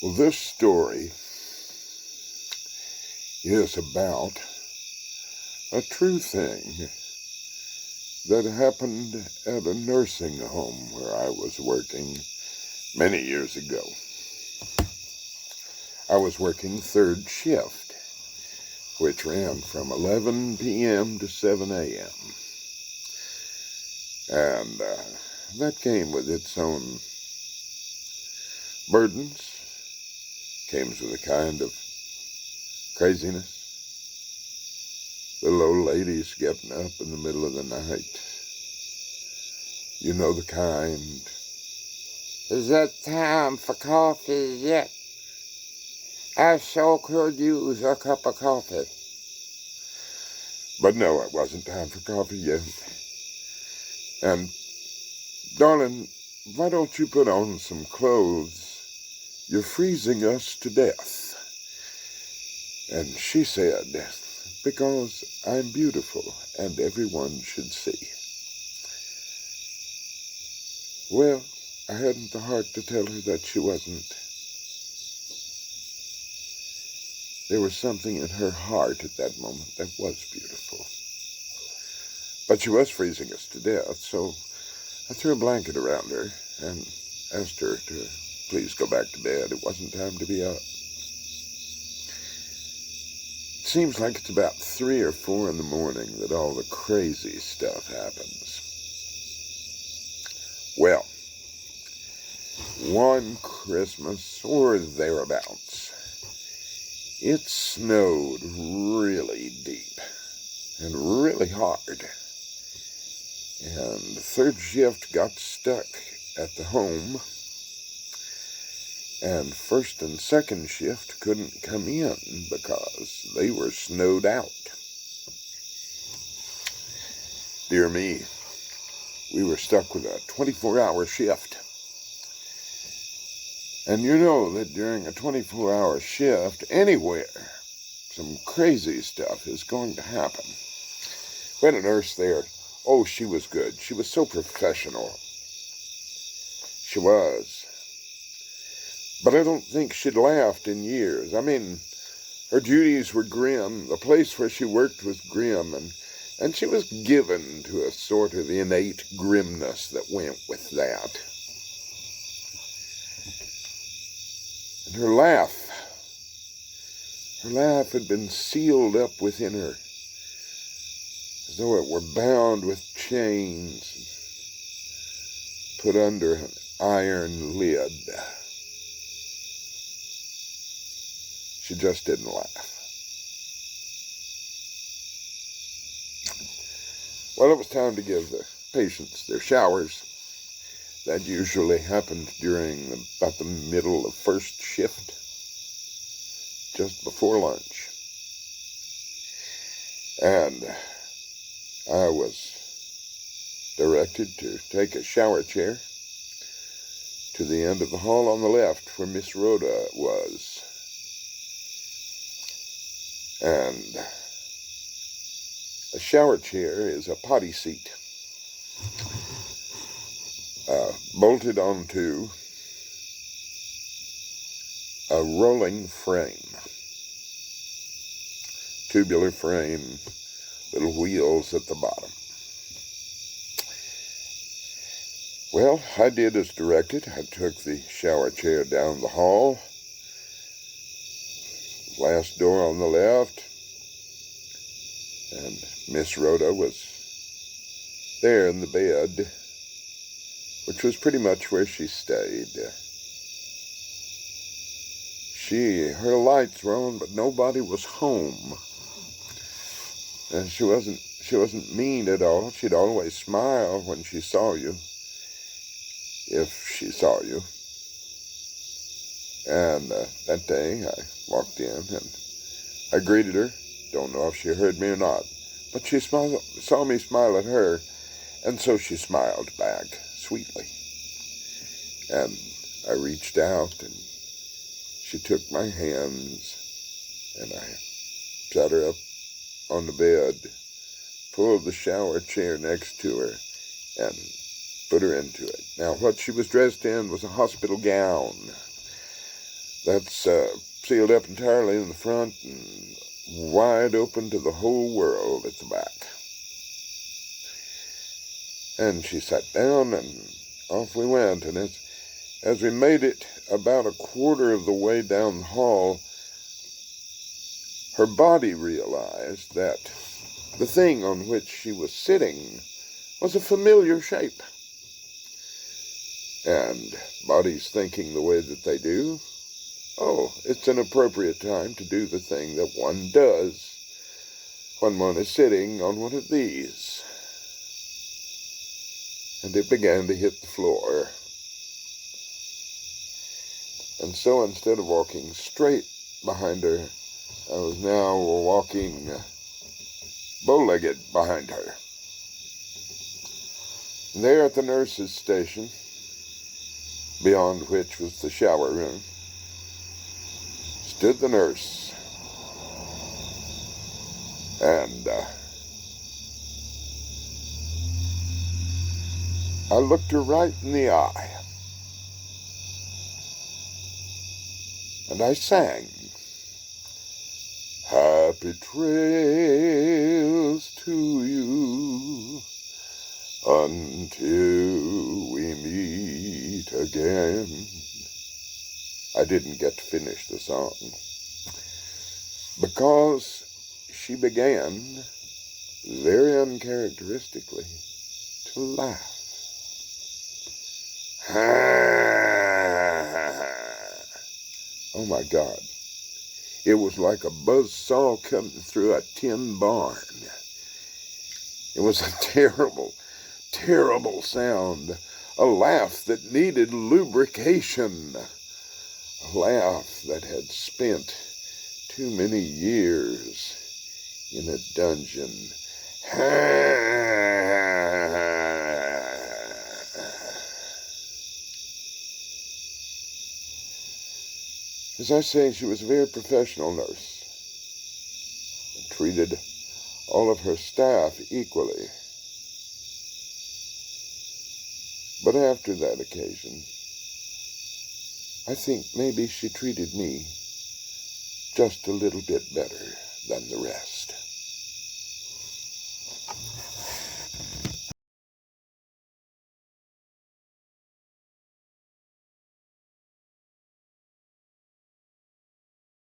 Well, this story is about a true thing that happened at a nursing home where I was working many years ago. I was working third shift, which ran from 11 p.m. to 7 a.m. And that came with its own burdens, came with a kind of craziness. Little old ladies getting up in the middle of the night. You know the kind. Is it time for coffee yet? I sure could use a cup of coffee. But no, it wasn't time for coffee yet. And, darling, why don't you put on some clothes? You're freezing us to death. And she said, because I'm beautiful and everyone should see. Well, I hadn't the heart to tell her that she wasn't. There was something in her heart at that moment that was beautiful. But she was freezing us to death, so I threw a blanket around her and asked her to please go back to bed. It wasn't time to be up. It seems like it's about 3 or 4 in the morning that all the crazy stuff happens. Well, one Christmas or thereabouts, it snowed really deep and really hard. And the third shift got stuck at the home, and first and second shift couldn't come in because they were snowed out. Dear me, we were stuck with a 24-hour shift. And you know that during a 24-hour shift, anywhere, some crazy stuff is going to happen. We had a nurse there. Oh, she was good. She was so professional. She was. But I don't think she'd laughed in years. I mean, her duties were grim. The place where she worked was grim, and she was given to a sort of innate grimness that went with that. And her laugh had been sealed up within her, as though it were bound with chains, put under an iron lid. She just didn't laugh. Well, it was time to give the patients their showers. That usually happened during about the middle of first shift, just before lunch. And I was directed to take a shower chair to the end of the hall on the left where Miss Rhoda was. And a shower chair is a potty seat, bolted onto a rolling frame, tubular frame, little wheels at the bottom. Well, I did as directed. I took the shower chair down the hall, last door on the left, and Miss Rhoda was there in the bed, which was pretty much where she stayed. Her lights were on, but nobody was home. And she wasn't mean at all. She'd always smile when she saw you, if she saw you. And that day I walked in and I greeted her. Don't know if she heard me or not, but she saw me smile at her, and so she smiled back sweetly. And I reached out and she took my hands and I sat her up on the bed, pulled the shower chair next to her, and put her into it. Now, what she was dressed in was a hospital gown, That's sealed up entirely in the front and wide open to the whole world at the back. And she sat down and off we went. And as we made it about a quarter of the way down the hall, her body realized that the thing on which she was sitting was a familiar shape. And bodies thinking the way that they do, oh, it's an appropriate time to do the thing that one does when one is sitting on one of these. And it began to hit the floor. And so instead of walking straight behind her, I was now walking bow-legged behind her. And there at the nurse's station, beyond which was the shower room, stood the nurse. And I looked her right in the eye. And I sang, "Happy trails to you until we meet again." I didn't get to finish the song because she began very uncharacteristically to laugh. Oh my God. It was like a buzzsaw cutting through a tin barn. It was a terrible, terrible sound. A laugh that needed lubrication. A laugh that had spent too many years in a dungeon. As I say, she was a very professional nurse and treated all of her staff equally. But after that occasion, I think maybe she treated me just a little bit better than the rest.